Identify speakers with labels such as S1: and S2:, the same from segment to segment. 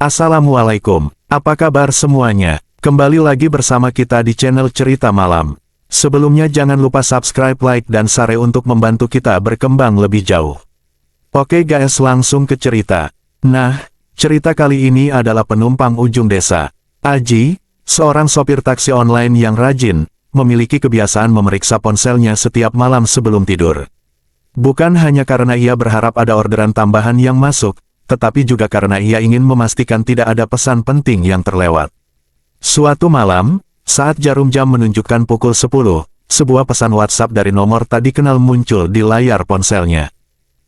S1: Assalamualaikum, apa kabar semuanya? Kembali lagi bersama kita di channel Cerita Malam. Sebelumnya jangan lupa subscribe, like, dan share untuk membantu kita berkembang lebih jauh. Oke guys, langsung ke cerita. Nah, cerita kali ini adalah penumpang ujung desa. Aji, seorang sopir taksi online yang rajin, memiliki kebiasaan memeriksa ponselnya setiap malam sebelum tidur. Bukan hanya karena ia berharap ada orderan tambahan yang masuk, tetapi juga karena ia ingin memastikan tidak ada pesan penting yang terlewat. Suatu malam, saat jarum jam menunjukkan pukul 10, sebuah pesan WhatsApp dari nomor tak dikenal muncul di layar ponselnya.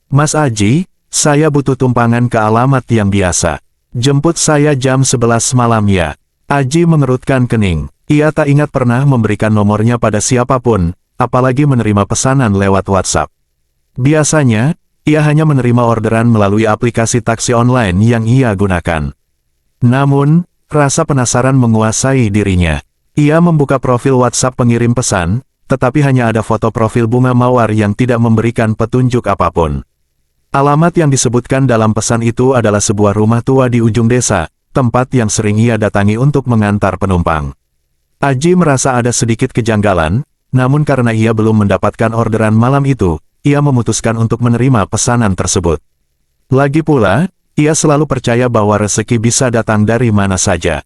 S1: Mas Aji, saya butuh tumpangan ke alamat yang biasa. Jemput saya jam 11 malam ya. Aji mengerutkan kening. Ia tak ingat pernah memberikan nomornya pada siapapun, apalagi menerima pesanan lewat WhatsApp. Biasanya, ia hanya menerima orderan melalui aplikasi taksi online yang ia gunakan. Namun, rasa penasaran menguasai dirinya. Ia membuka profil WhatsApp pengirim pesan, tetapi hanya ada foto profil bunga mawar yang tidak memberikan petunjuk apapun. Alamat yang disebutkan dalam pesan itu adalah sebuah rumah tua di ujung desa, tempat yang sering ia datangi untuk mengantar penumpang. Aji merasa ada sedikit kejanggalan, namun karena ia belum mendapatkan orderan malam itu, ia memutuskan untuk menerima pesanan tersebut. Lagi pula, ia selalu percaya bahwa rezeki bisa datang dari mana saja.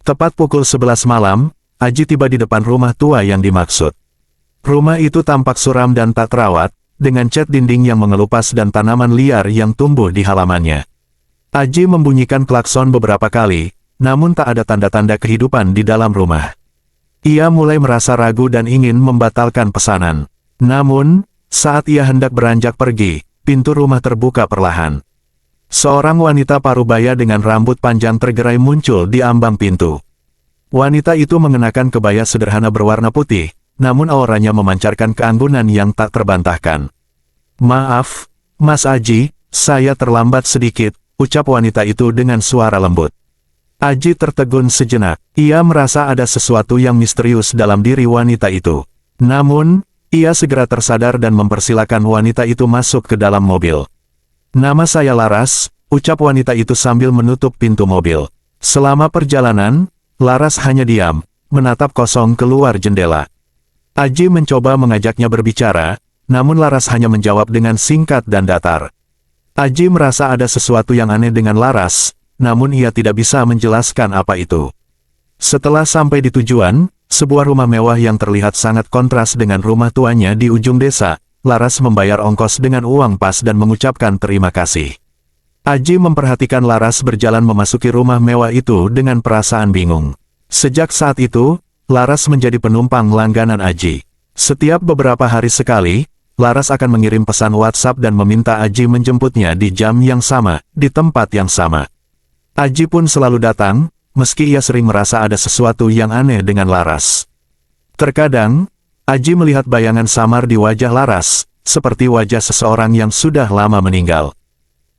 S1: Tepat pukul 11 malam, Aji tiba di depan rumah tua yang dimaksud. Rumah itu tampak suram dan tak terawat, dengan cat dinding yang mengelupas dan tanaman liar yang tumbuh di halamannya. Aji membunyikan klakson beberapa kali, namun tak ada tanda-tanda kehidupan di dalam rumah. Ia mulai merasa ragu dan ingin membatalkan pesanan. Namun, saat ia hendak beranjak pergi, pintu rumah terbuka perlahan. Seorang wanita parubaya dengan rambut panjang tergerai muncul di ambang pintu. Wanita itu mengenakan kebaya sederhana berwarna putih, namun auranya memancarkan keanggunan yang tak terbantahkan. Maaf, Mas Aji, saya terlambat sedikit, ucap wanita itu dengan suara lembut. Aji tertegun sejenak. Ia merasa ada sesuatu yang misterius dalam diri wanita itu. Namun, ia segera tersadar dan mempersilakan wanita itu masuk ke dalam mobil. Nama saya Laras, ucap wanita itu sambil menutup pintu mobil. Selama perjalanan, Laras hanya diam, menatap kosong keluar jendela. Aji mencoba mengajaknya berbicara, namun Laras hanya menjawab dengan singkat dan datar. Aji merasa ada sesuatu yang aneh dengan Laras, namun ia tidak bisa menjelaskan apa itu. Setelah sampai di tujuan, sebuah rumah mewah yang terlihat sangat kontras dengan rumah tuanya di ujung desa, Laras membayar ongkos dengan uang pas dan mengucapkan terima kasih. Aji memperhatikan Laras berjalan memasuki rumah mewah itu dengan perasaan bingung. Sejak saat itu, Laras menjadi penumpang langganan Aji. Setiap beberapa hari sekali, Laras akan mengirim pesan WhatsApp dan meminta Aji menjemputnya di jam yang sama, di tempat yang sama. Aji pun selalu datang, meski ia sering merasa ada sesuatu yang aneh dengan Laras. Terkadang, Aji melihat bayangan samar di wajah Laras, seperti wajah seseorang yang sudah lama meninggal.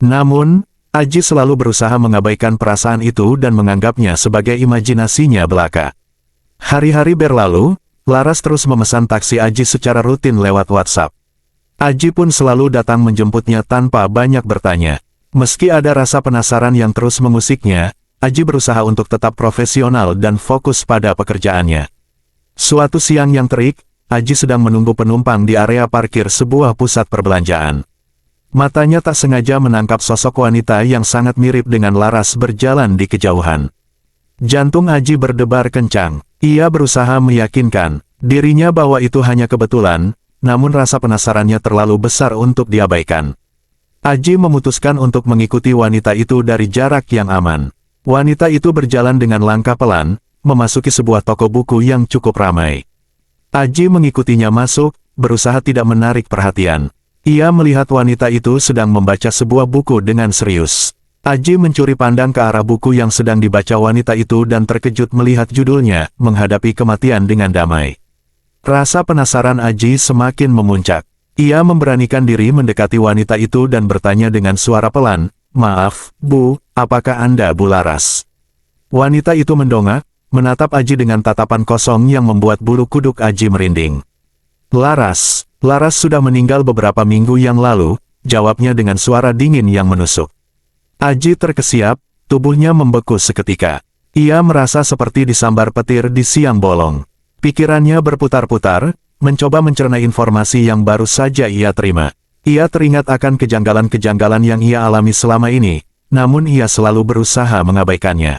S1: Namun, Aji selalu berusaha mengabaikan perasaan itu dan menganggapnya sebagai imajinasinya belaka. Hari-hari berlalu, Laras terus memesan taksi Aji secara rutin lewat WhatsApp. Aji pun selalu datang menjemputnya tanpa banyak bertanya. Meski ada rasa penasaran yang terus mengusiknya, Aji berusaha untuk tetap profesional dan fokus pada pekerjaannya. Suatu siang yang terik, Aji sedang menunggu penumpang di area parkir sebuah pusat perbelanjaan. Matanya tak sengaja menangkap sosok wanita yang sangat mirip dengan Laras berjalan di kejauhan. Jantung Aji berdebar kencang. Ia berusaha meyakinkan dirinya bahwa itu hanya kebetulan, namun rasa penasarannya terlalu besar untuk diabaikan. Aji memutuskan untuk mengikuti wanita itu dari jarak yang aman. Wanita itu berjalan dengan langkah pelan, memasuki sebuah toko buku yang cukup ramai. Aji mengikutinya masuk, berusaha tidak menarik perhatian. Ia melihat wanita itu sedang membaca sebuah buku dengan serius. Aji mencuri pandang ke arah buku yang sedang dibaca wanita itu dan terkejut melihat judulnya, Menghadapi Kematian dengan Damai. Rasa penasaran Aji semakin memuncak. Ia memberanikan diri mendekati wanita itu dan bertanya dengan suara pelan, "Maaf, Bu, apakah Anda Bu Laras?" Wanita itu mendongak, menatap Aji dengan tatapan kosong yang membuat bulu kuduk Aji merinding. Laras sudah meninggal beberapa minggu yang lalu, jawabnya dengan suara dingin yang menusuk. Aji terkesiap, tubuhnya membeku seketika. Ia merasa seperti disambar petir di siang bolong. Pikirannya berputar-putar, mencoba mencerna informasi yang baru saja ia terima. Ia teringat akan kejanggalan-kejanggalan yang ia alami selama ini, namun ia selalu berusaha mengabaikannya.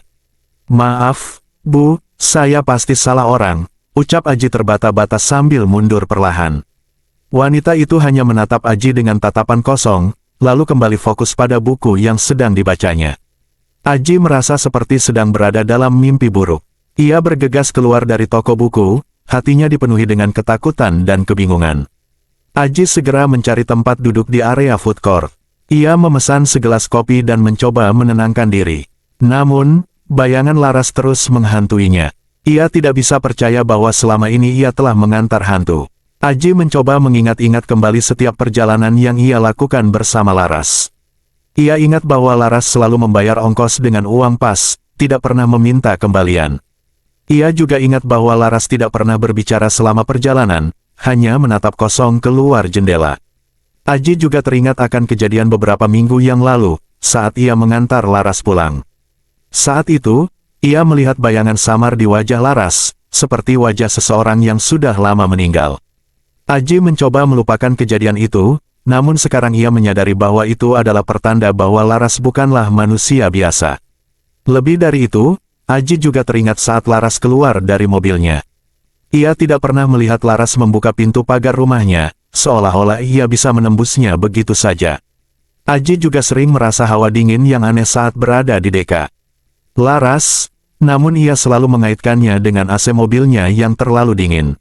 S1: "Maaf, Bu, saya pasti salah orang," ucap Aji terbata-bata sambil mundur perlahan. Wanita itu hanya menatap Aji dengan tatapan kosong, lalu kembali fokus pada buku yang sedang dibacanya. Aji merasa seperti sedang berada dalam mimpi buruk. Ia bergegas keluar dari toko buku, hatinya dipenuhi dengan ketakutan dan kebingungan. Aji segera mencari tempat duduk di area food court. Ia memesan segelas kopi dan mencoba menenangkan diri. Namun, bayangan Laras terus menghantuinya. Ia tidak bisa percaya bahwa selama ini ia telah mengantar hantu. Aji mencoba mengingat-ingat kembali setiap perjalanan yang ia lakukan bersama Laras. Ia ingat bahwa Laras selalu membayar ongkos dengan uang pas, tidak pernah meminta kembalian. Ia juga ingat bahwa Laras tidak pernah berbicara selama perjalanan, hanya menatap kosong keluar jendela. Aji juga teringat akan kejadian beberapa minggu yang lalu, saat ia mengantar Laras pulang. Saat itu, ia melihat bayangan samar di wajah Laras, seperti wajah seseorang yang sudah lama meninggal. Aji mencoba melupakan kejadian itu, namun sekarang ia menyadari bahwa itu adalah pertanda bahwa Laras bukanlah manusia biasa. Lebih dari itu, Aji juga teringat saat Laras keluar dari mobilnya. Ia tidak pernah melihat Laras membuka pintu pagar rumahnya, seolah-olah ia bisa menembusnya begitu saja. Aji juga sering merasa hawa dingin yang aneh saat berada di deka Laras, namun ia selalu mengaitkannya dengan AC mobilnya yang terlalu dingin.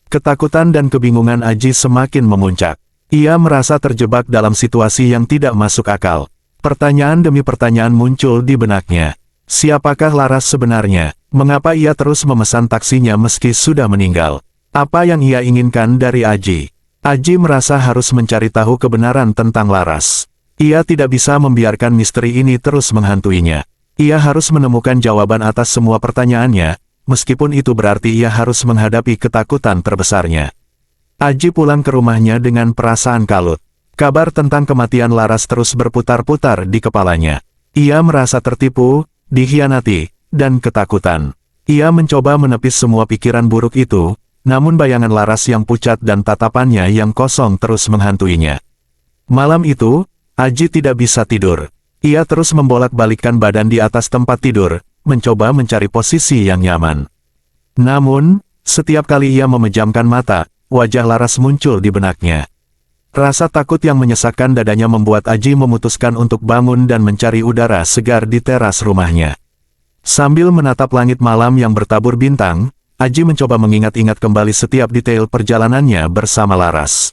S1: Ketakutan dan kebingungan Aji semakin memuncak. Ia merasa terjebak dalam situasi yang tidak masuk akal. Pertanyaan demi pertanyaan muncul di benaknya. Siapakah Laras sebenarnya? Mengapa ia terus memesan taksinya meski sudah meninggal? Apa yang ia inginkan dari Aji? Aji merasa harus mencari tahu kebenaran tentang Laras. Ia tidak bisa membiarkan misteri ini terus menghantuinya. Ia harus menemukan jawaban atas semua pertanyaannya, meskipun itu berarti ia harus menghadapi ketakutan terbesarnya. Aji pulang ke rumahnya dengan perasaan kalut. Kabar tentang kematian Laras terus berputar-putar di kepalanya. Ia merasa tertipu, dikhianati, dan ketakutan. Ia mencoba menepis semua pikiran buruk itu, namun bayangan Laras yang pucat dan tatapannya yang kosong terus menghantuinya. Malam itu, Aji tidak bisa tidur. Ia terus membolak-balikkan badan di atas tempat tidur, mencoba mencari posisi yang nyaman. Namun, setiap kali ia memejamkan mata, wajah Laras muncul di benaknya. Rasa takut yang menyesakkan dadanya membuat Aji memutuskan untuk bangun dan mencari udara segar di teras rumahnya. Sambil menatap langit malam yang bertabur bintang, Aji mencoba mengingat-ingat kembali setiap detail perjalanannya bersama Laras.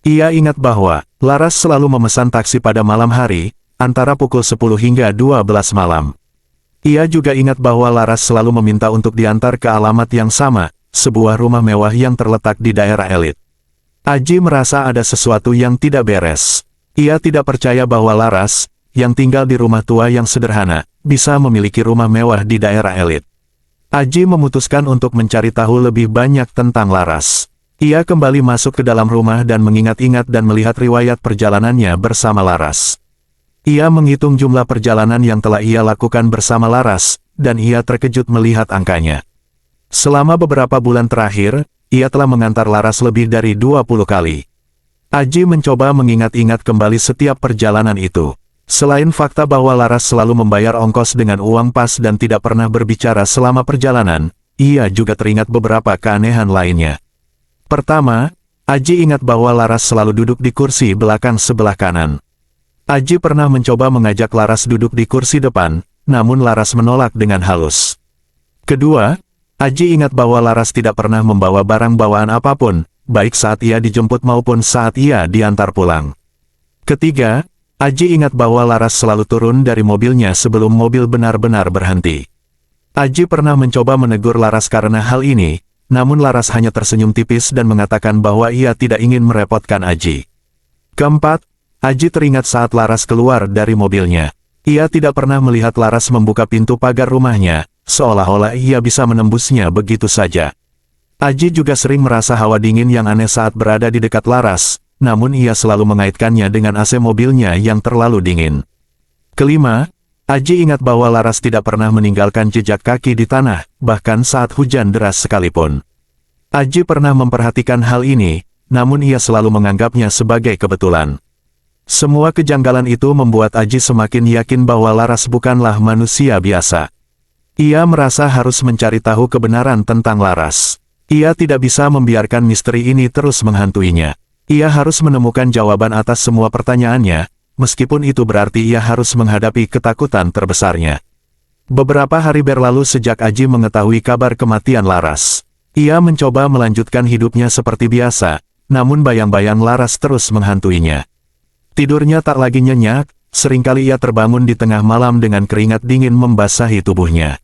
S1: Ia ingat bahwa Laras selalu memesan taksi pada malam hari, antara pukul 10 hingga 12 malam. Ia juga ingat bahwa Laras selalu meminta untuk diantar ke alamat yang sama, sebuah rumah mewah yang terletak di daerah elit. Aji merasa ada sesuatu yang tidak beres. Ia tidak percaya bahwa Laras, yang tinggal di rumah tua yang sederhana, bisa memiliki rumah mewah di daerah elit. Aji memutuskan untuk mencari tahu lebih banyak tentang Laras. Ia kembali masuk ke dalam rumah dan mengingat-ingat dan melihat riwayat perjalanannya bersama Laras. Ia menghitung jumlah perjalanan yang telah ia lakukan bersama Laras, dan ia terkejut melihat angkanya. Selama beberapa bulan terakhir, ia telah mengantar Laras lebih dari 20 kali. Aji mencoba mengingat-ingat kembali setiap perjalanan itu. Selain fakta bahwa Laras selalu membayar ongkos dengan uang pas dan tidak pernah berbicara selama perjalanan, ia juga teringat beberapa keanehan lainnya. Pertama, Aji ingat bahwa Laras selalu duduk di kursi belakang sebelah kanan. Aji pernah mencoba mengajak Laras duduk di kursi depan, namun Laras menolak dengan halus. Kedua, Aji ingat bahwa Laras tidak pernah membawa barang bawaan apapun, baik saat ia dijemput maupun saat ia diantar pulang. Ketiga, Aji ingat bahwa Laras selalu turun dari mobilnya sebelum mobil benar-benar berhenti. Aji pernah mencoba menegur Laras karena hal ini, namun Laras hanya tersenyum tipis dan mengatakan bahwa ia tidak ingin merepotkan Aji. Keempat, Aji teringat saat Laras keluar dari mobilnya. Ia tidak pernah melihat Laras membuka pintu pagar rumahnya, seolah-olah ia bisa menembusnya begitu saja. Aji juga sering merasa hawa dingin yang aneh saat berada di dekat Laras, namun ia selalu mengaitkannya dengan AC mobilnya yang terlalu dingin. Kelima, Aji ingat bahwa Laras tidak pernah meninggalkan jejak kaki di tanah, bahkan saat hujan deras sekalipun. Aji pernah memperhatikan hal ini, namun ia selalu menganggapnya sebagai kebetulan. Semua kejanggalan itu membuat Aji semakin yakin bahwa Laras bukanlah manusia biasa. Ia merasa harus mencari tahu kebenaran tentang Laras. Ia tidak bisa membiarkan misteri ini terus menghantuinya. Ia harus menemukan jawaban atas semua pertanyaannya, meskipun itu berarti ia harus menghadapi ketakutan terbesarnya. Beberapa hari berlalu sejak Aji mengetahui kabar kematian Laras. Ia mencoba melanjutkan hidupnya seperti biasa, namun bayang-bayang Laras terus menghantuinya. Tidurnya tak lagi nyenyak, seringkali ia terbangun di tengah malam dengan keringat dingin membasahi tubuhnya.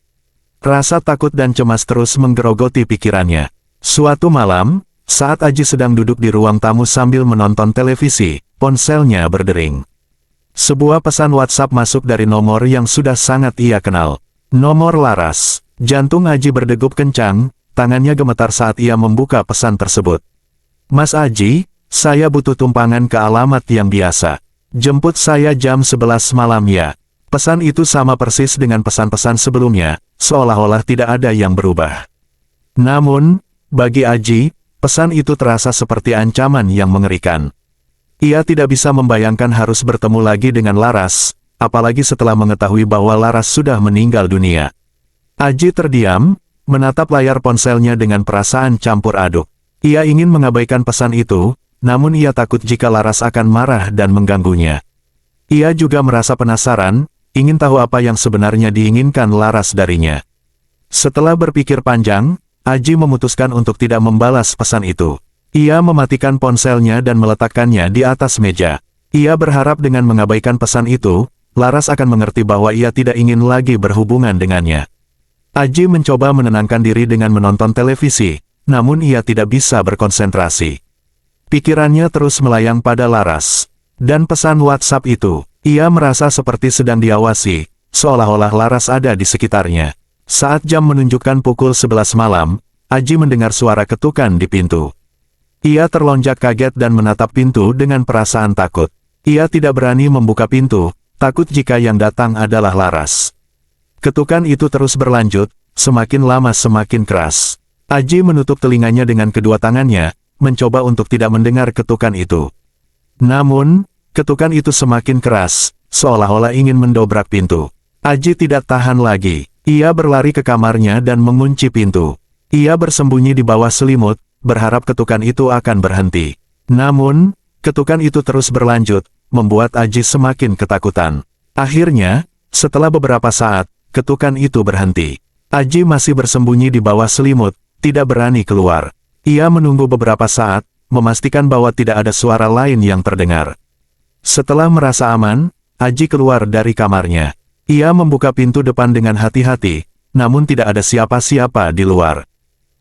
S1: Rasa takut dan cemas terus menggerogoti pikirannya. Suatu malam, saat Aji sedang duduk di ruang tamu sambil menonton televisi, ponselnya berdering. Sebuah pesan WhatsApp masuk dari nomor yang sudah sangat ia kenal. Nomor Laras. Jantung Aji berdegup kencang, tangannya gemetar saat ia membuka pesan tersebut. Mas Aji, saya butuh tumpangan ke alamat yang biasa. Jemput saya jam 11 malam ya. Pesan itu sama persis dengan pesan-pesan sebelumnya, seolah-olah tidak ada yang berubah. Namun, bagi Aji, pesan itu terasa seperti ancaman yang mengerikan. Ia tidak bisa membayangkan harus bertemu lagi dengan Laras, apalagi setelah mengetahui bahwa Laras sudah meninggal dunia. Aji terdiam, menatap layar ponselnya dengan perasaan campur aduk. Ia ingin mengabaikan pesan itu, namun ia takut jika Laras akan marah dan mengganggunya. Ia juga merasa penasaran, ingin tahu apa yang sebenarnya diinginkan Laras darinya. Setelah berpikir panjang, Aji memutuskan untuk tidak membalas pesan itu. Ia mematikan ponselnya dan meletakkannya di atas meja. Ia berharap dengan mengabaikan pesan itu, Laras akan mengerti bahwa ia tidak ingin lagi berhubungan dengannya. Aji mencoba menenangkan diri dengan menonton televisi, namun ia tidak bisa berkonsentrasi. Pikirannya terus melayang pada Laras. Dan pesan WhatsApp itu, ia merasa seperti sedang diawasi, seolah-olah Laras ada di sekitarnya. Saat jam menunjukkan pukul 11 malam, Aji mendengar suara ketukan di pintu. Ia terlonjak kaget dan menatap pintu dengan perasaan takut. Ia tidak berani membuka pintu, takut jika yang datang adalah Laras. Ketukan itu terus berlanjut, semakin lama semakin keras. Aji menutup telinganya dengan kedua tangannya, mencoba untuk tidak mendengar ketukan itu. Namun, ketukan itu semakin keras, seolah-olah ingin mendobrak pintu. Aji tidak tahan lagi. Ia berlari ke kamarnya dan mengunci pintu. Ia bersembunyi di bawah selimut, berharap ketukan itu akan berhenti. Namun, ketukan itu terus berlanjut, membuat Aji semakin ketakutan. Akhirnya, setelah beberapa saat, ketukan itu berhenti. Aji masih bersembunyi di bawah selimut, tidak berani keluar. Ia menunggu beberapa saat, memastikan bahwa tidak ada suara lain yang terdengar. Setelah merasa aman, Aji keluar dari kamarnya. Ia membuka pintu depan dengan hati-hati, namun tidak ada siapa-siapa di luar.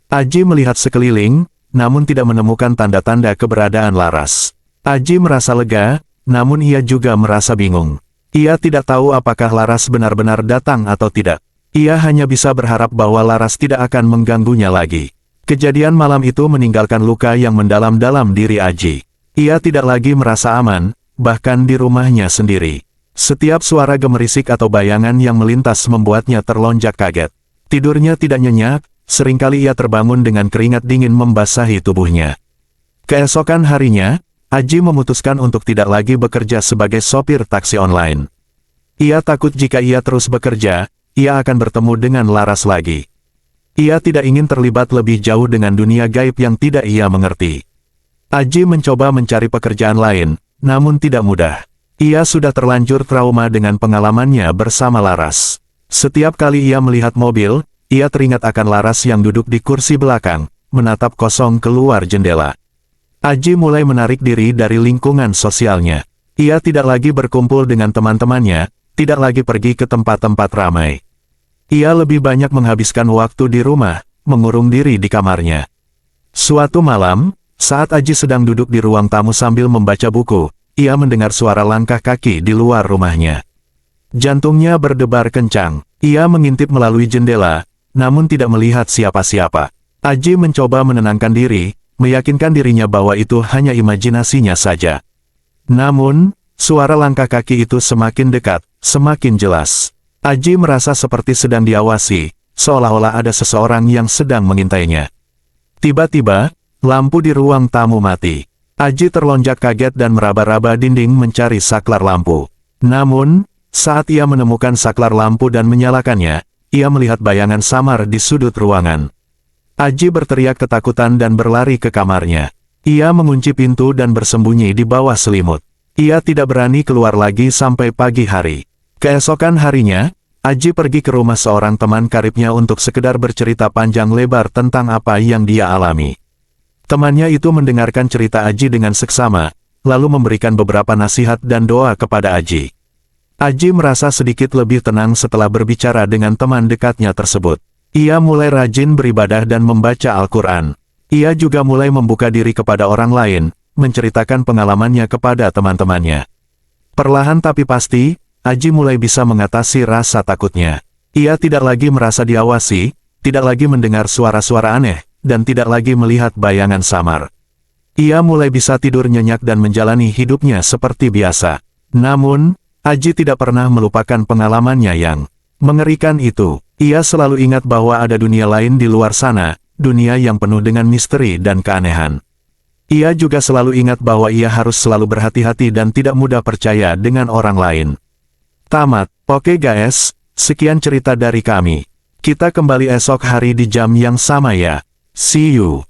S1: Aji melihat sekeliling, namun tidak menemukan tanda-tanda keberadaan Laras. Aji merasa lega, namun ia juga merasa bingung. Ia tidak tahu apakah Laras benar-benar datang atau tidak. Ia hanya bisa berharap bahwa Laras tidak akan mengganggunya lagi. Kejadian malam itu meninggalkan luka yang mendalam-dalam diri Aji. Ia tidak lagi merasa aman, bahkan di rumahnya sendiri. Setiap suara gemerisik atau bayangan yang melintas membuatnya terlonjak kaget. Tidurnya tidak nyenyak, seringkali ia terbangun dengan keringat dingin membasahi tubuhnya. Keesokan harinya, Aji memutuskan untuk tidak lagi bekerja sebagai sopir taksi online. Ia takut jika ia terus bekerja, ia akan bertemu dengan Laras lagi. Ia tidak ingin terlibat lebih jauh dengan dunia gaib yang tidak ia mengerti. Aji mencoba mencari pekerjaan lain, namun tidak mudah. Ia sudah terlanjur trauma dengan pengalamannya bersama Laras. Setiap kali ia melihat mobil, ia teringat akan Laras yang duduk di kursi belakang, menatap kosong keluar jendela. Aji mulai menarik diri dari lingkungan sosialnya. Ia tidak lagi berkumpul dengan teman-temannya, tidak lagi pergi ke tempat-tempat ramai. Ia lebih banyak menghabiskan waktu di rumah, mengurung diri di kamarnya. Suatu malam, saat Aji sedang duduk di ruang tamu sambil membaca buku, ia mendengar suara langkah kaki di luar rumahnya. Jantungnya berdebar kencang. Ia mengintip melalui jendela, namun tidak melihat siapa-siapa. Aji mencoba menenangkan diri, meyakinkan dirinya bahwa itu hanya imajinasinya saja. Namun, suara langkah kaki itu semakin dekat, semakin jelas. Aji merasa seperti sedang diawasi, seolah-olah ada seseorang yang sedang mengintainya. Tiba-tiba, lampu di ruang tamu mati. Aji terlonjak kaget dan meraba-raba dinding mencari saklar lampu. Namun, saat ia menemukan saklar lampu dan menyalakannya, ia melihat bayangan samar di sudut ruangan. Aji berteriak ketakutan dan berlari ke kamarnya. Ia mengunci pintu dan bersembunyi di bawah selimut. Ia tidak berani keluar lagi sampai pagi hari. Keesokan harinya, Aji pergi ke rumah seorang teman karibnya untuk sekedar bercerita panjang lebar tentang apa yang dia alami. Temannya itu mendengarkan cerita Aji dengan seksama, lalu memberikan beberapa nasihat dan doa kepada Aji. Aji merasa sedikit lebih tenang setelah berbicara dengan teman dekatnya tersebut. Ia mulai rajin beribadah dan membaca Al-Quran. Ia juga mulai membuka diri kepada orang lain, menceritakan pengalamannya kepada teman-temannya. Perlahan tapi pasti, Aji mulai bisa mengatasi rasa takutnya. Ia tidak lagi merasa diawasi, tidak lagi mendengar suara-suara aneh, dan tidak lagi melihat bayangan samar. Ia mulai bisa tidur nyenyak dan menjalani hidupnya seperti biasa. Namun, Aji tidak pernah melupakan pengalamannya yang mengerikan itu. Ia selalu ingat bahwa ada dunia lain di luar sana, dunia yang penuh dengan misteri dan keanehan. Ia juga selalu ingat bahwa ia harus selalu berhati-hati dan tidak mudah percaya dengan orang lain. Tamat. Oke guys, sekian cerita dari kami. Kita kembali esok hari di jam yang sama ya. See you.